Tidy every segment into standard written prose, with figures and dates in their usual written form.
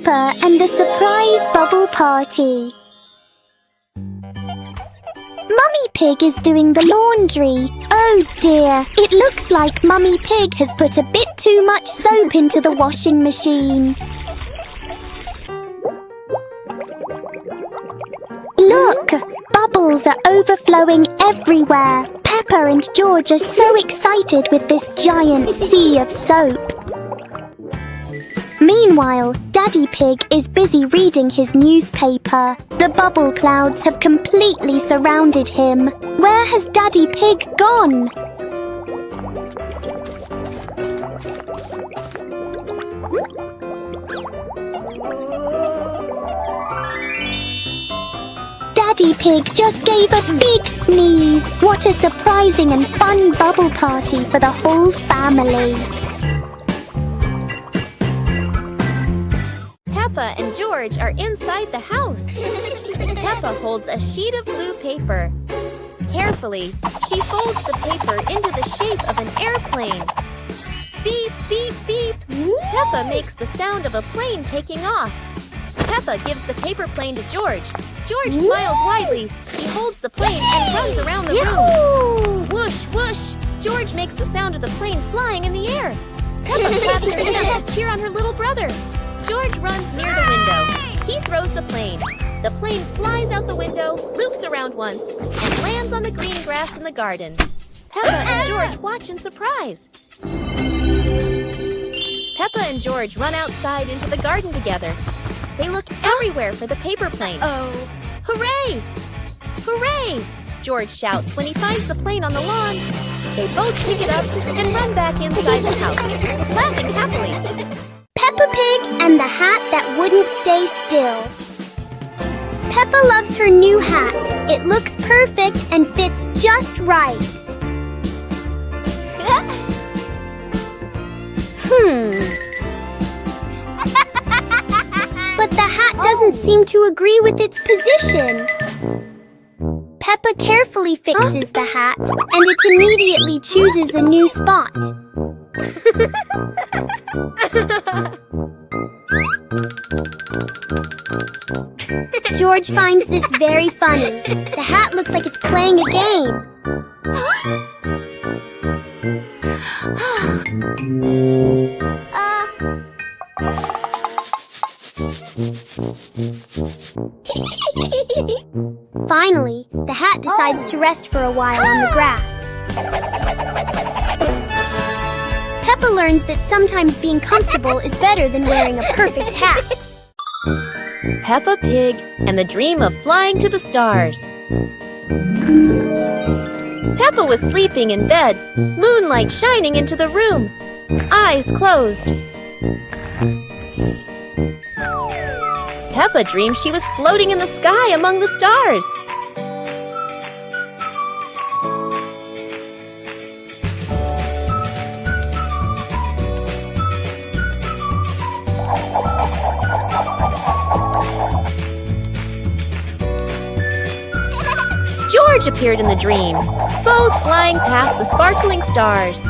Peppa and the surprise bubble party. Mummy Pig is doing the laundry. Oh dear, it looks like Mummy Pig has put a bit too much soap into the washing machine. Look, bubbles are overflowing everywhere. Peppa and George are so excited with this giant sea of soap. Meanwhile, Daddy Pig is busy reading his newspaper. The bubble clouds have completely surrounded him. Where has Daddy Pig gone? Daddy Pig just gave a big sneeze. What a surprising and fun bubble party for the whole family. Peppa and George are inside the house. Peppa holds a sheet of blue paper. Carefully, she folds the paper into the shape of an airplane. Beep, beep, beep. Peppa makes the sound of a plane taking off. Peppa gives the paper plane to George. George smiles widely. He holds the plane and runs around the room. Whoosh, whoosh. George makes the sound of the plane flying in the air. Peppa claps her hands to cheer on her little brother. George runs near the window. He throws the plane. The plane flies out the window, loops around once, and lands on the green grass in the garden. Peppa and George watch in surprise. Peppa and George run outside into the garden together. They look everywhere for the paper plane. Hooray! Hooray! George shouts when he finds the plane on the lawn. They both pick it up and run back inside the house, laughing happily. Peppa Pig and the hat that wouldn't stay still. Peppa loves her new hat. It looks perfect and fits just right. But the hat doesn't seem to agree with its position. Peppa carefully fixes the hat, and it immediately chooses a new spot. George finds this very funny. The hat looks like it's playing a game. Finally, the hat decides to rest for a while on the grass. Peppa learns that sometimes being comfortable is better than wearing a perfect hat. Peppa Pig and the dream of flying to the stars. Peppa was sleeping in bed, moonlight shining into the room, eyes closed. Peppa dreamed she was floating in the sky among the stars. George appeared in the dream, both flying past the sparkling stars.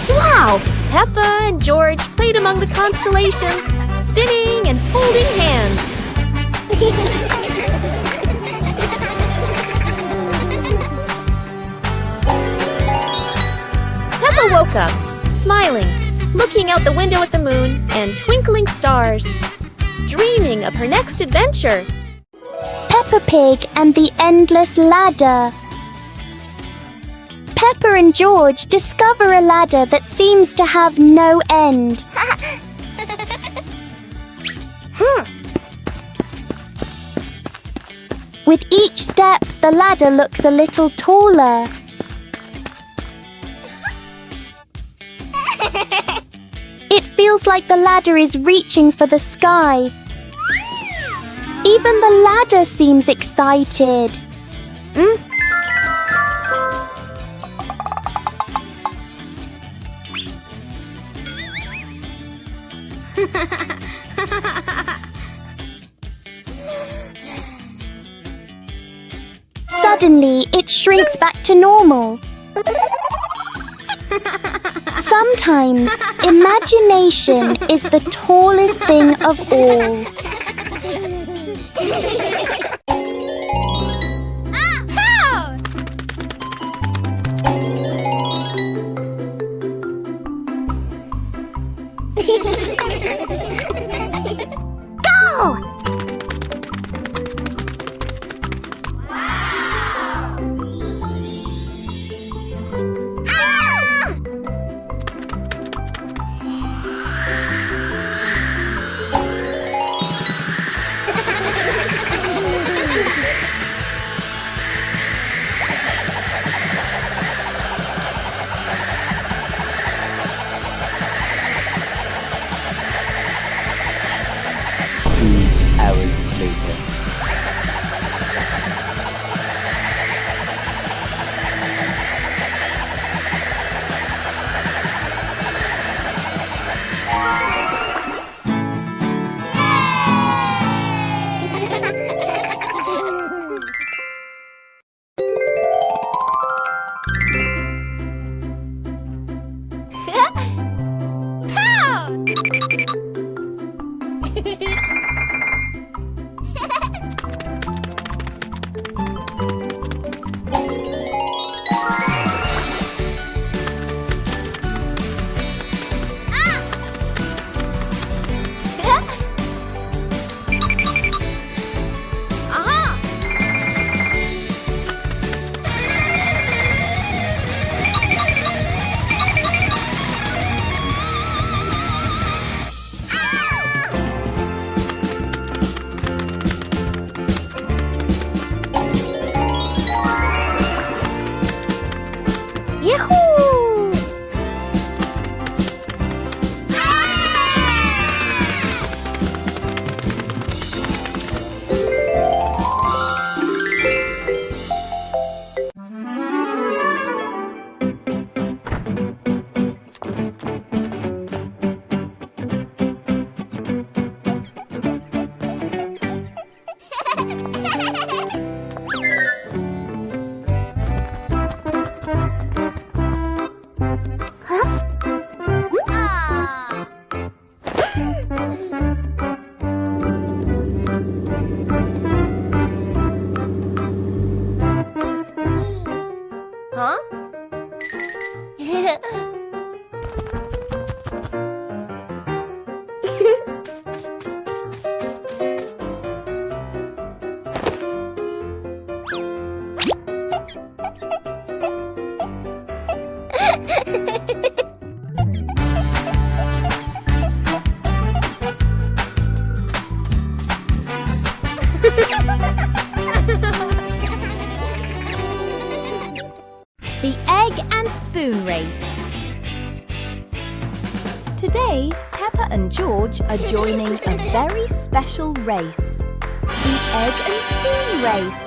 Wow! Peppa and George played among the constellations, spinning and holding hands. Peppa woke up, smiling, looking out the window at the moon and twinkling stars, dreaming of her next adventure. Peppa Pig and the Endless Ladder. Peppa and George discover a ladder that seems to have no end. With each step, the ladder looks a little taller. It feels like the ladder is reaching for the sky. Even the ladder seems excited. Suddenly, it shrinks back to normal. Sometimes, Imagination is the tallest thing of all. Go! Hours later. Yahoo! Huh? The egg and spoon race. Today, Peppa and George are joining a very special race. The egg and spoon race.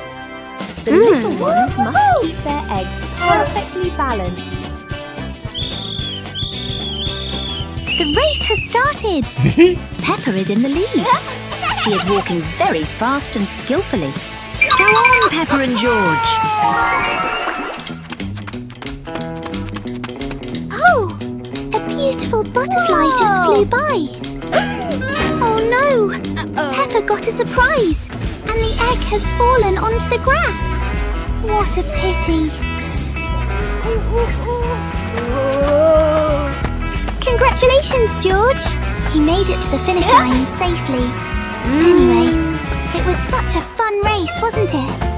The little ones must keep their eggs perfectly balanced. The race has started. Peppa is in the lead. She is walking very fast and skillfully. Go on, Peppa and George. Oh, a beautiful butterfly just flew by. Oh no! Peppa got a surprise, and the egg has fallen onto the grass. What a pity. Congratulations, George! He made it to the finish line safely. Anyway, it was such a fun race, wasn't it?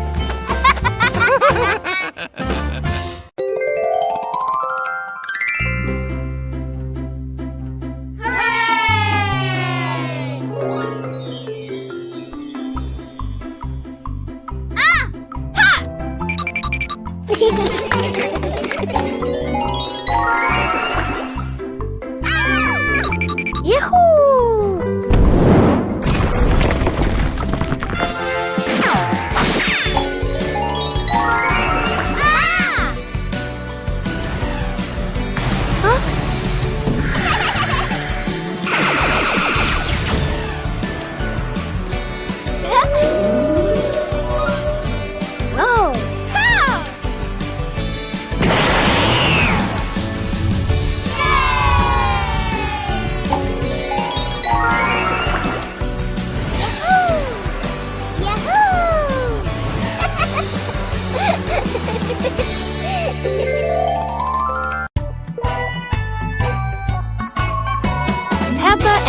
Yahoo!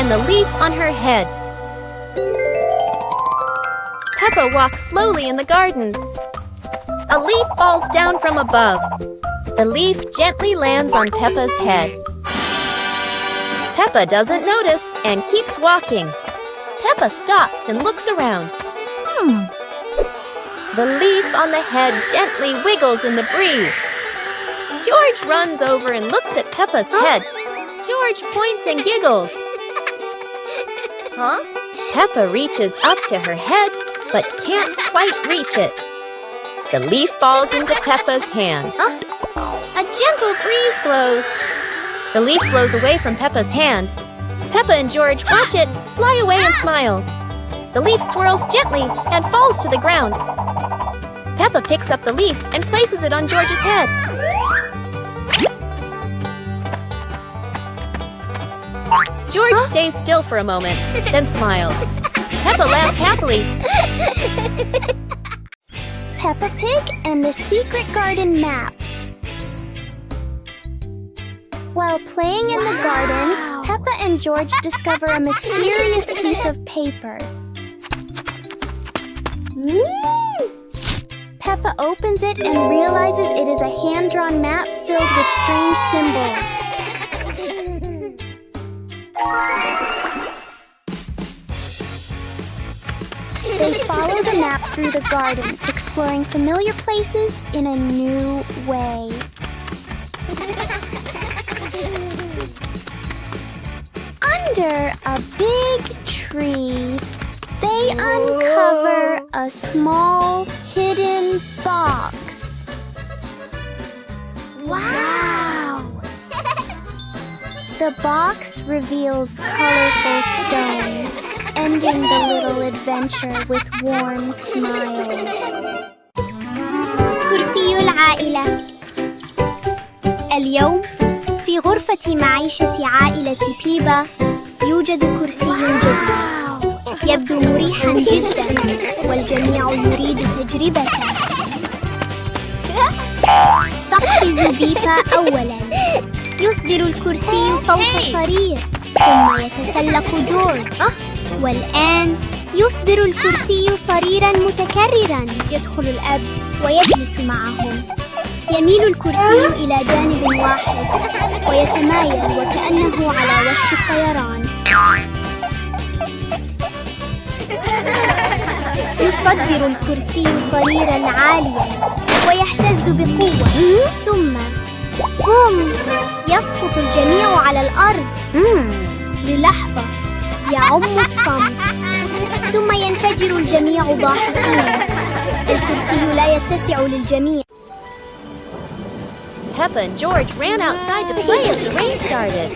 and the leaf on her head. Peppa walks slowly in the garden. A leaf falls down from above. The leaf gently lands on Peppa's head. Peppa doesn't notice and keeps walking. Peppa stops and looks around. The leaf on the head gently wiggles in the breeze. George runs over and looks at Peppa's head. George points and giggles. Peppa reaches up to her head, but can't quite reach it. The leaf falls into Peppa's hand. A gentle breeze blows. The leaf blows away from Peppa's hand. Peppa and George watch it fly away and smile. The leaf swirls gently and falls to the ground. Peppa picks up the leaf and places it on George's head. George stays still for a moment, then smiles. Peppa laughs happily. Peppa Pig and the Secret Garden Map. While playing in the garden, Peppa and George discover a mysterious piece of paper. Peppa opens it and realizes it is a hand-drawn map filled with strange symbols. They follow the map through the garden, exploring familiar places in a new way. Under a big tree, they uncover a small hidden box. Wow! The box reveals colorful stones, ending the little adventure with warm smiles. كرسي العائلة. اليوم في غرفة معيشة عائلة بيبا يوجد كرسي جديد. يبدو مريحا جدا والجميع يريد تجربته. تقفز بيبا أولا. يصدر الكرسي صوت صرير ثم يتسلق جورج. والآن يصدر الكرسي صريرا متكررا. يدخل الأب ويجلس معهم. يميل الكرسي إلى جانب واحد ويتمايل وكأنه على وشك الطيران. يصدر الكرسي صريرا عاليا ويهتز بقوة. ثم بوم! يسقط الجميع على الأرض. للحظة يعم الصمت ثم ينفجر الجميع ضاحكين. الكرسي لا يتسع للجميع. Peppa and George ran outside to play as the rain started.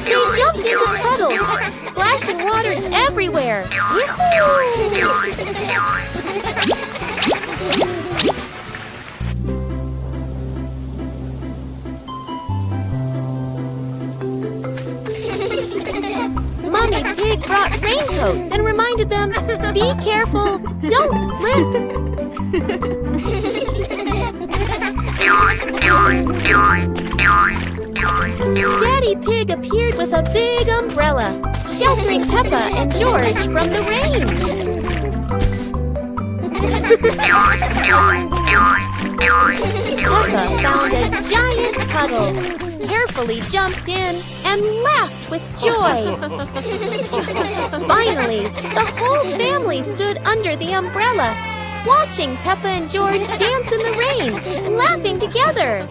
They jumped into puddles, splashing water everywhere. Mommy Pig brought raincoats and reminded them, be careful, don't slip. Daddy Pig appeared with a big umbrella, sheltering Peppa and George from the rain. Peppa found a giant puddle, carefully jumped in, and laughed with joy. Finally, the whole family stood under the umbrella, watching Peppa and George dance in the rain, laughing together.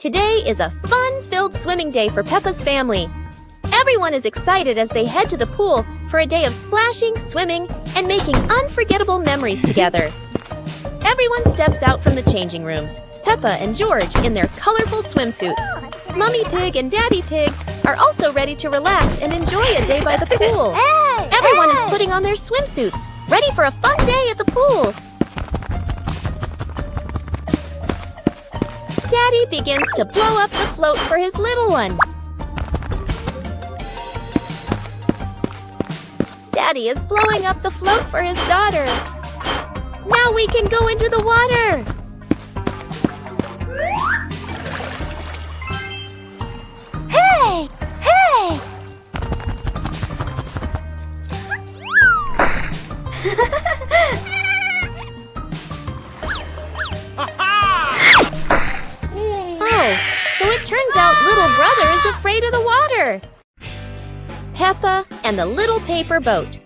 Today is a fun-filled swimming day for Peppa's family. Everyone is excited as they head to the pool for a day of splashing, swimming, and making unforgettable memories together. Everyone steps out from the changing rooms, Peppa and George in their colorful swimsuits. Mummy Pig and Daddy Pig are also ready to relax and enjoy a day by the pool. Everyone is putting on their swimsuits, ready for a fun day at the pool. Daddy begins to blow up the float for his little one. Daddy is blowing up the float for his daughter. Now we can go into the water. Hey! Hey! Oh, so it turns out little brother is afraid of the water. Peppa and the little paper boat.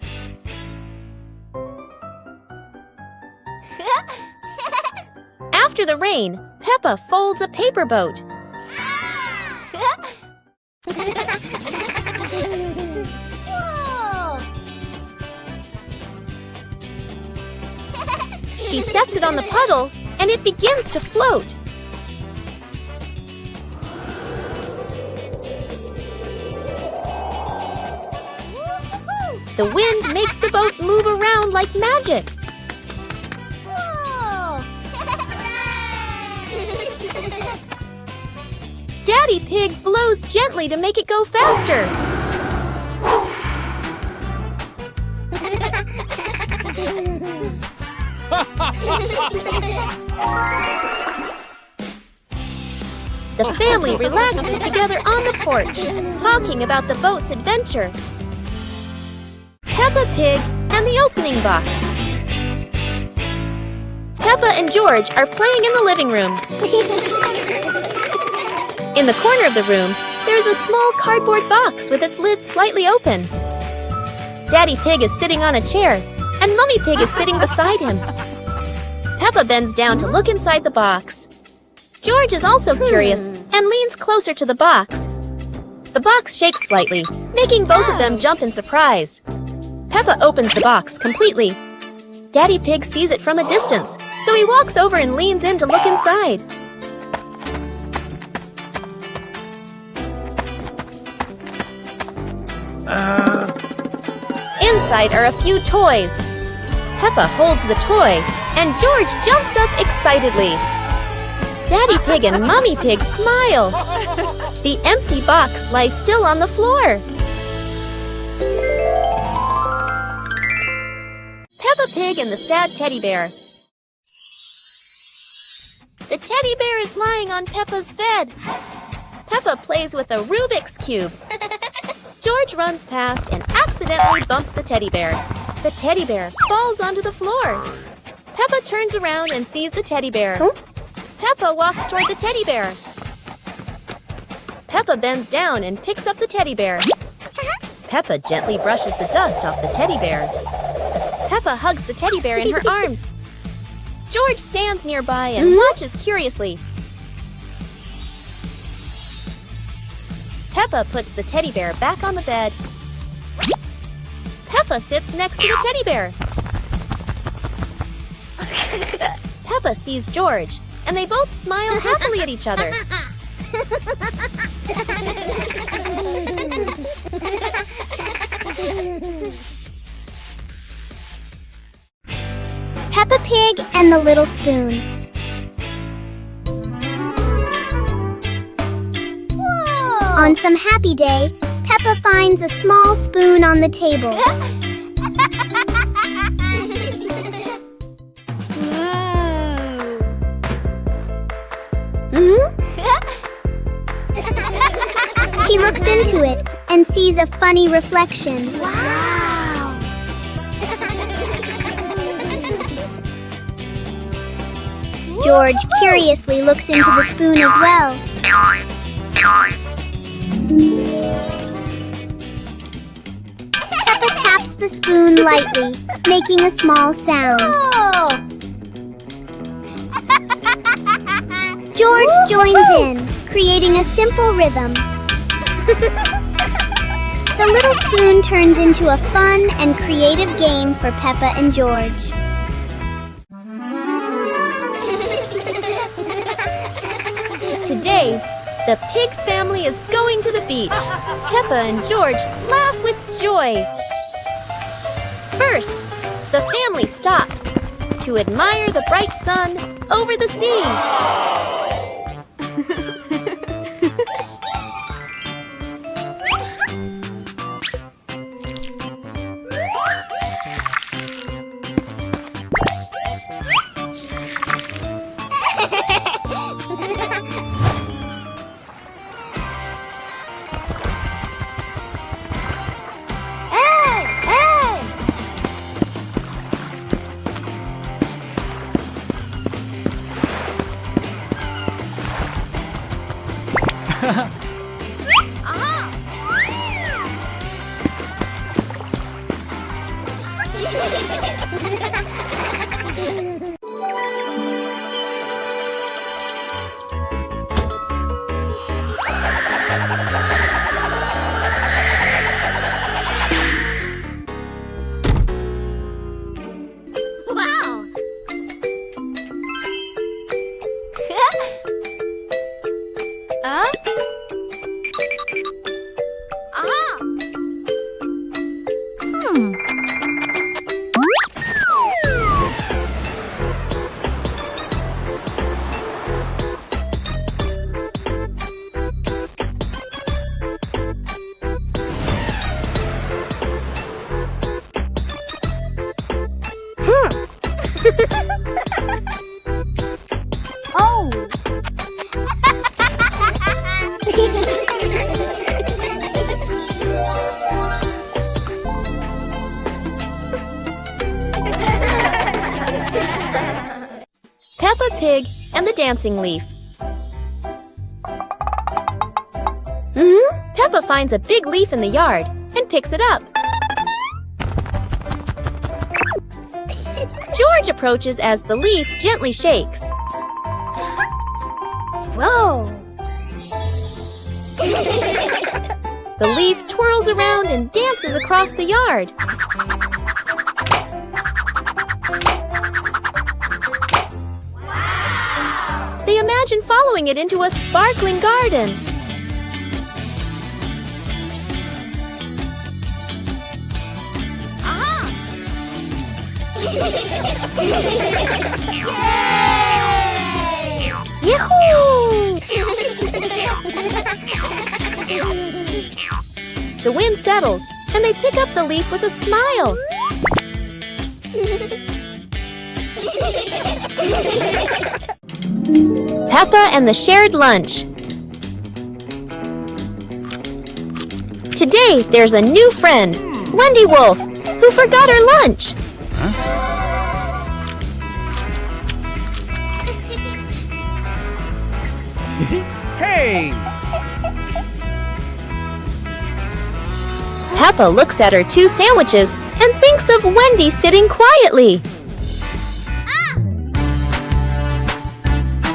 After the rain, Peppa folds a paper boat. She sets it on the puddle, and it begins to float. The wind makes the boat move around like magic. Daddy Pig blows gently to make it go faster. The family relaxes together on the porch, talking about the boat's adventure. Peppa Pig and the opening box. Peppa and George are playing in the living room. In the corner of the room, there's a small cardboard box with its lid slightly open. Daddy Pig is sitting on a chair, and Mummy Pig is sitting beside him. Peppa bends down to look inside the box. George is also curious and leans closer to the box. The box shakes slightly, making both of them jump in surprise. Peppa opens the box completely. Daddy Pig sees it from a distance, so he walks over and leans in to look inside. Inside are a few toys. Peppa holds the toy, and George jumps up excitedly. Daddy Pig and Mummy Pig smile. The empty box lies still on the floor. Peppa Pig and the sad teddy bear. The teddy bear is lying on Peppa's bed. Peppa plays with a Rubik's Cube. George runs past and accidentally bumps the teddy bear. The teddy bear falls onto the floor. Peppa turns around and sees the teddy bear. Peppa walks toward the teddy bear. Peppa bends down and picks up the teddy bear. Peppa gently brushes the dust off the teddy bear. Peppa hugs the teddy bear in her arms. George stands nearby and watches curiously. Peppa puts the teddy bear back on the bed. Peppa sits next to the teddy bear. Peppa sees George, and they both smile happily at each other. Peppa Pig and the Little Spoon. On some happy day, Peppa finds a small spoon on the table. She looks into it and sees a funny reflection. Wow! George curiously looks into the spoon as well. Peppa taps the spoon lightly, making a small sound. George joins in, creating a simple rhythm. The little spoon turns into a fun and creative game for Peppa and George. Today, the pig family is going to the beach. Peppa and George laugh with joy. First, the family stops to admire the bright sun over the sea. Peppa Pig and the Dancing Leaf. Peppa finds a big leaf in the yard and picks it up. George approaches as the leaf gently shakes. Whoa! The leaf twirls around and dances across the yard. They imagine following it into a sparkling garden. Yahoo! The wind settles, and they pick up the leaf with a smile. Peppa and the shared lunch. Today, there's a new friend, Wendy Wolf, who forgot her lunch. Hey! Peppa looks at her 2 sandwiches and thinks of Wendy sitting quietly.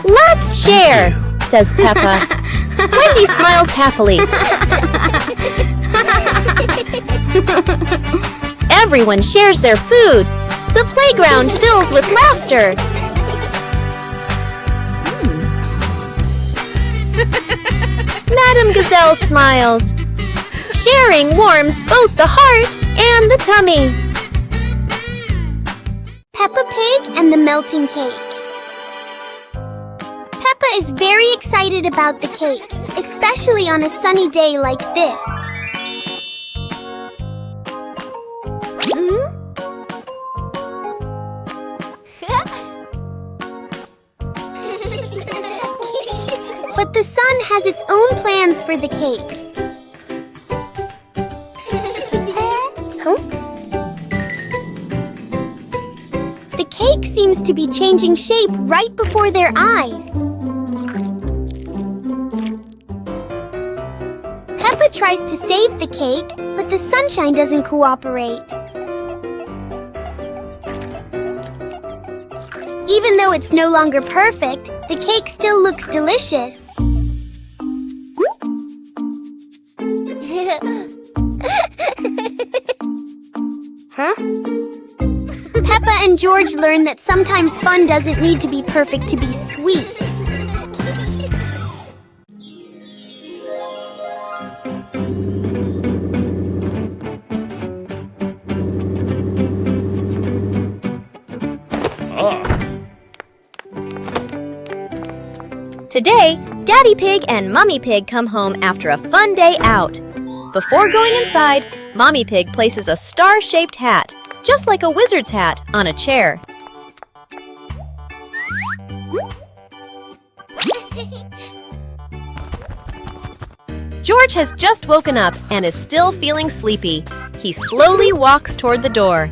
Let's share, says Peppa. Wendy smiles happily. Everyone shares their food. The playground fills with laughter. Madame Gazelle smiles. Sharing warms both the heart and the tummy. Peppa Pig and the melting cake. Peppa is very excited about the cake, especially on a sunny day like this. But the sun has its own plans for the cake. The cake seems to be changing shape right before their eyes. Peppa tries to save the cake, but the sunshine doesn't cooperate. Even though it's no longer perfect, the cake still looks delicious. Huh? Peppa and George learn that sometimes fun doesn't need to be perfect to be sweet. Today, Daddy Pig and Mummy Pig come home after a fun day out. Before going inside, Mommy Pig places a star-shaped hat, just like a wizard's hat, on a chair. George has just woken up and is still feeling sleepy. He slowly walks toward the door.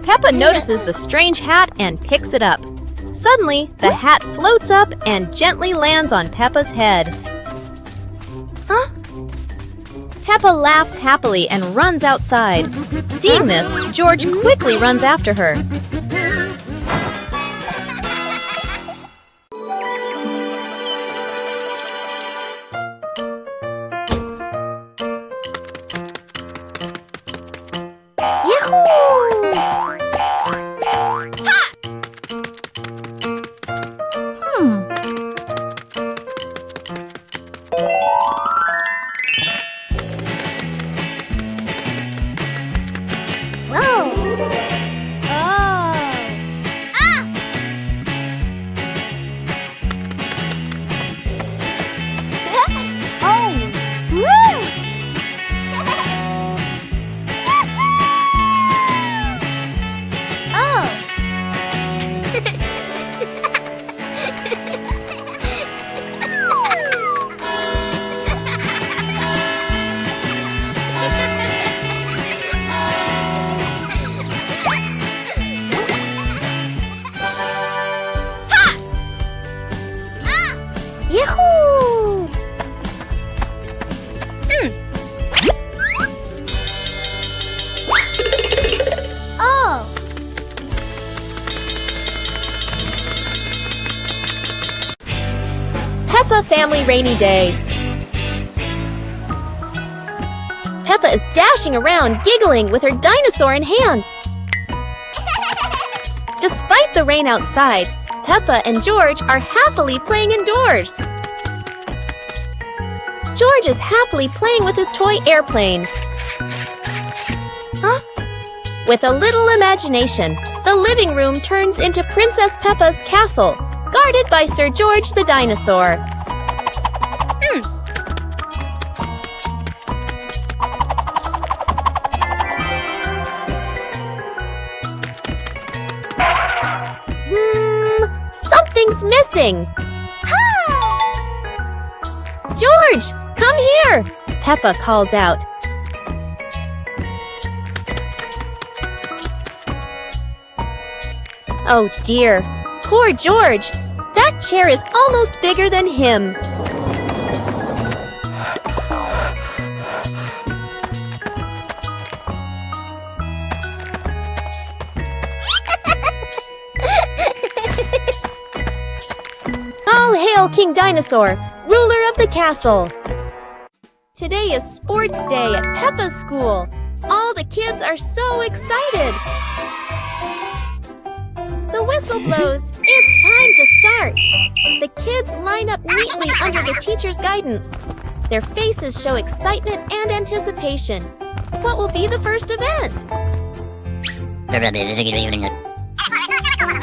Peppa notices the strange hat and picks it up. Suddenly, the hat floats up and gently lands on Peppa's head. Huh? Peppa laughs happily and runs outside. Seeing this, George quickly runs after her. Yahoo! Oh! Peppa Family Rainy Day. Peppa is dashing around, giggling with her dinosaur in hand. Despite the rain outside, Peppa and George are happily playing indoors. George is happily playing with his toy airplane. Huh? With a little imagination, the living room turns into Princess Peppa's castle, guarded by Sir George the dinosaur. Something's missing! George, come here! Peppa calls out. Oh dear, poor George! That chair is almost bigger than him. All hail King Dinosaur, ruler of the castle! Today is sports day at Peppa's school. All the kids are so excited. The whistle blows. It's time to start. The kids line up neatly under the teacher's guidance. Their faces show excitement and anticipation. What will be the first event?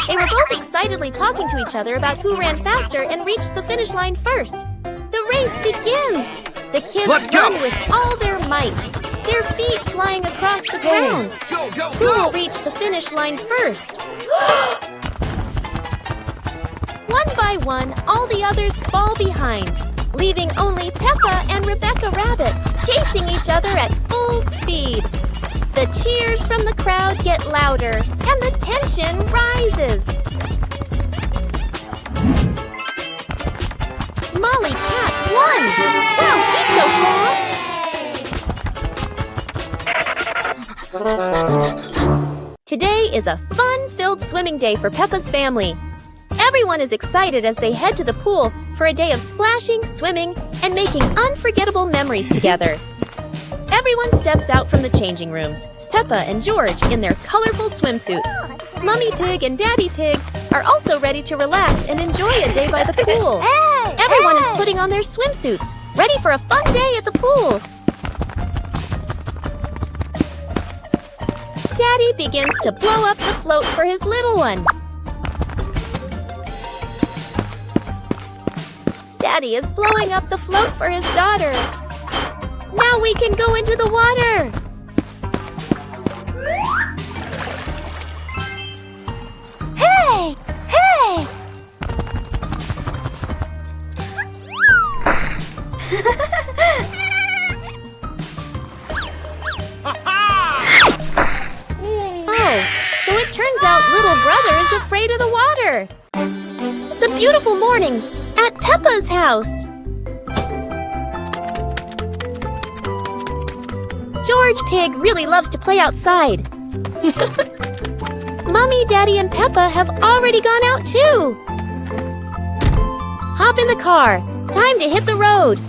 They were both excitedly talking to each other about who ran faster and reached the finish line first. The race begins! The kids run with all their might, their feet flying across the ground. Who will reach the finish line first? One by one, all the others fall behind, leaving only Peppa and Rebecca Rabbit chasing each other at full speed. The cheers from the crowd get louder, and the tension rises. Molly Cat won! Wow, she's so fast! Today is a fun-filled swimming day for Peppa's family. Everyone is excited as they head to the pool for a day of splashing, swimming, and making unforgettable memories together. Everyone steps out from the changing rooms, Peppa and George in their colorful swimsuits. Mummy Pig and Daddy Pig are also ready to relax and enjoy a day by the pool. Everyone is putting on their swimsuits, ready for a fun day at the pool. Daddy begins to blow up the float for his little one. Daddy is blowing up the float for his daughter. Now we can go into the water. Hey! Hey! Oh, so it turns out little brother is afraid of the water. It's a beautiful morning at Peppa's house. George Pig really loves to play outside. Mummy, Daddy, and Peppa have already gone out too. Hop in the car. Time to hit the road.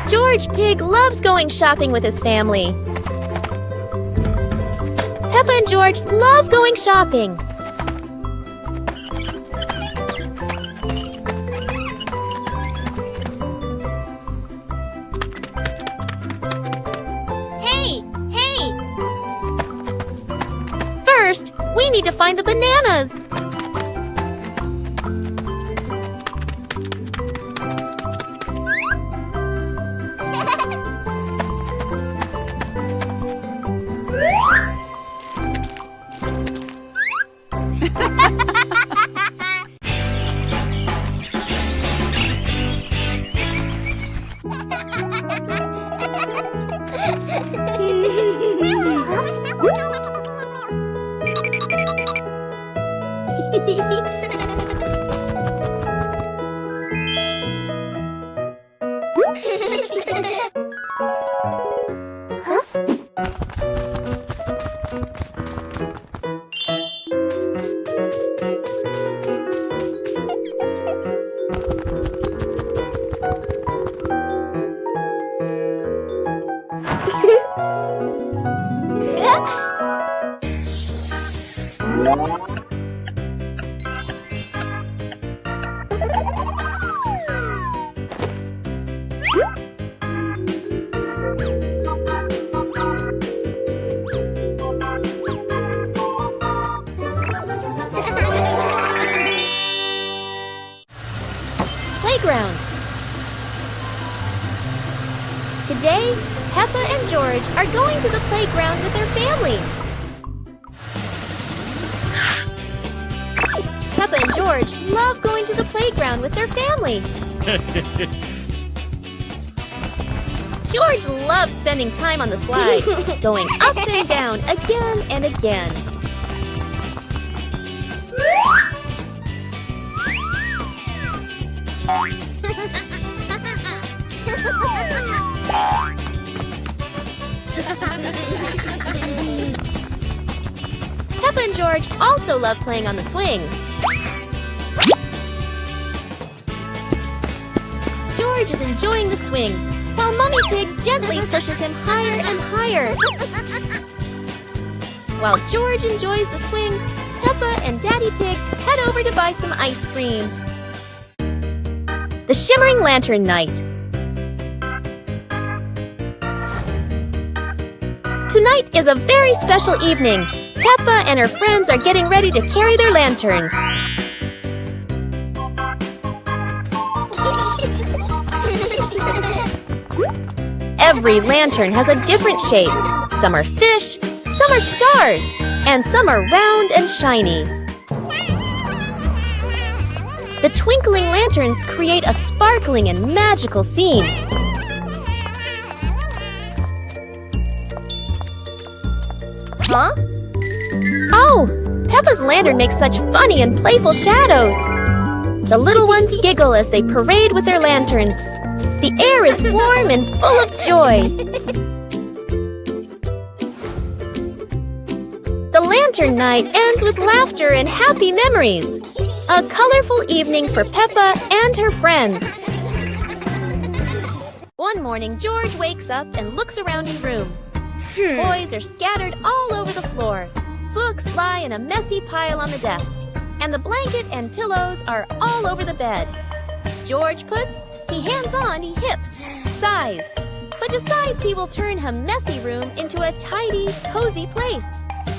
George Pig loves going shopping with his family. Peppa and George love going shopping. First, we need to find the bananas. Playground. Today, Peppa and George are going to the playground with their family. Peppa and George love going to the playground with their family. George loves spending time on the slide, going up and down again and again. Peppa and George also love playing on the swings. George is enjoying the swing, while Mummy Pig gently pushes him higher and higher. While George enjoys the swing, Peppa and Daddy Pig head over to buy some ice cream. The Shimmering Lantern Night. Tonight is a very special evening. Peppa and her friends are getting ready to carry their lanterns. Every lantern has a different shape. Some are fish, some are stars, and some are round and shiny. The twinkling lanterns create a sparkling and magical scene. Huh? Oh, Peppa's lantern makes such funny and playful shadows. The little ones giggle as they parade with their lanterns. The air is warm and full of joy. winter night ends with laughter and happy memories. A colorful evening for Peppa and her friends. One morning, George wakes up and looks around his room. Toys are scattered all over the floor. Books lie in a messy pile on the desk. And the blanket and pillows are all over the bed. George puts, he hands on, he hips, sighs, but decides he will turn a messy room into a tidy, cozy place.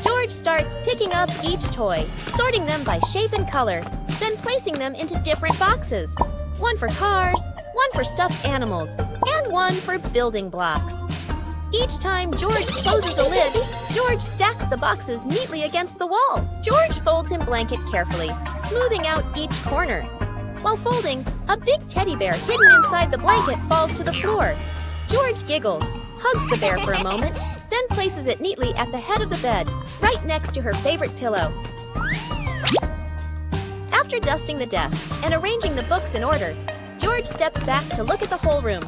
George starts picking up each toy, sorting them by shape and color, then placing them into different boxes. One for cars, one for stuffed animals, and one for building blocks. Each time George closes a lid, George stacks the boxes neatly against the wall. George folds his blanket carefully, smoothing out each corner. While folding, a big teddy bear hidden inside the blanket falls to the floor. George giggles, hugs the bear for a moment, then places it neatly at the head of the bed, right next to her favorite pillow. After dusting the desk and arranging the books in order, George steps back to look at the whole room.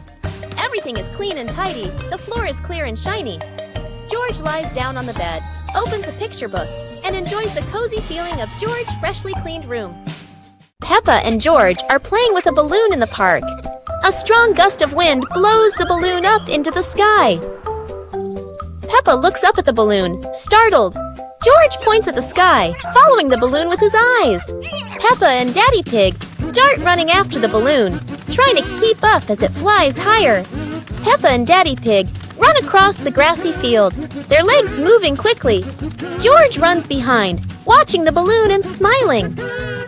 Everything is clean and tidy, the floor is clear and shiny. George lies down on the bed, opens a picture book, and enjoys the cozy feeling of George's freshly cleaned room. Peppa and George are playing with a balloon in the park. A strong gust of wind blows the balloon up into the sky. Peppa looks up at the balloon, startled. George points at the sky, following the balloon with his eyes. Peppa and Daddy Pig start running after the balloon, trying to keep up as it flies higher. Peppa and Daddy Pig run across the grassy field, their legs moving quickly. George runs behind, watching the balloon and smiling.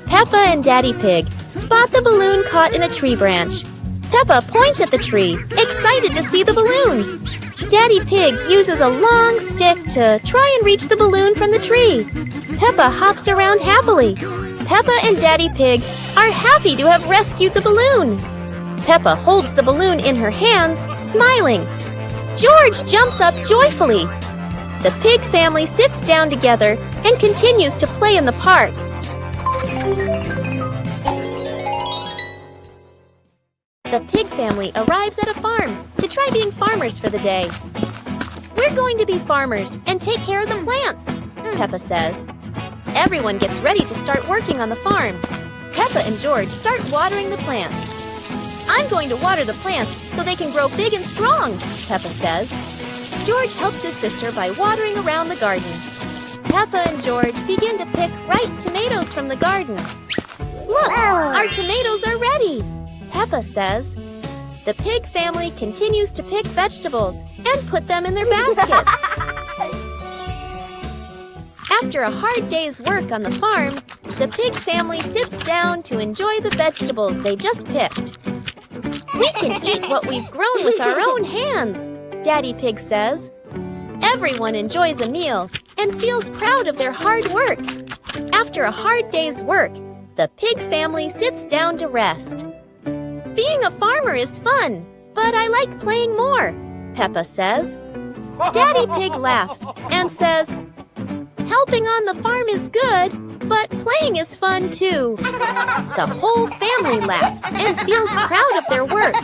Peppa and Daddy Pig spot the balloon caught in a tree branch. Peppa points at the tree, excited to see the balloon. Daddy Pig uses a long stick to try and reach the balloon from the tree. Peppa hops around happily. Peppa and Daddy Pig are happy to have rescued the balloon. Peppa holds the balloon in her hands, smiling. George jumps up joyfully. The pig family sits down together and continues to play in the park. The pig family arrives at a farm to try being farmers for the day. We're going to be farmers and take care of the plants, Peppa says. Everyone gets ready to start working on the farm. Peppa and George start watering the plants. I'm going to water the plants so they can grow big and strong, Peppa says. George helps his sister by watering around the garden. Peppa and George begin to pick ripe tomatoes from the garden. Look, our tomatoes are ready, Peppa says. The pig family continues to pick vegetables and put them in their baskets. After a hard day's work on the farm, the pig family sits down to enjoy the vegetables they just picked. We can eat what we've grown with our own hands, Daddy Pig says. Everyone enjoys a meal and feels proud of their hard work. After a hard day's work, the pig family sits down to rest. Being a farmer is fun, but I like playing more, Peppa says. Daddy Pig laughs and says, helping on the farm is good, but playing is fun too. The whole family laughs and feels proud of their work.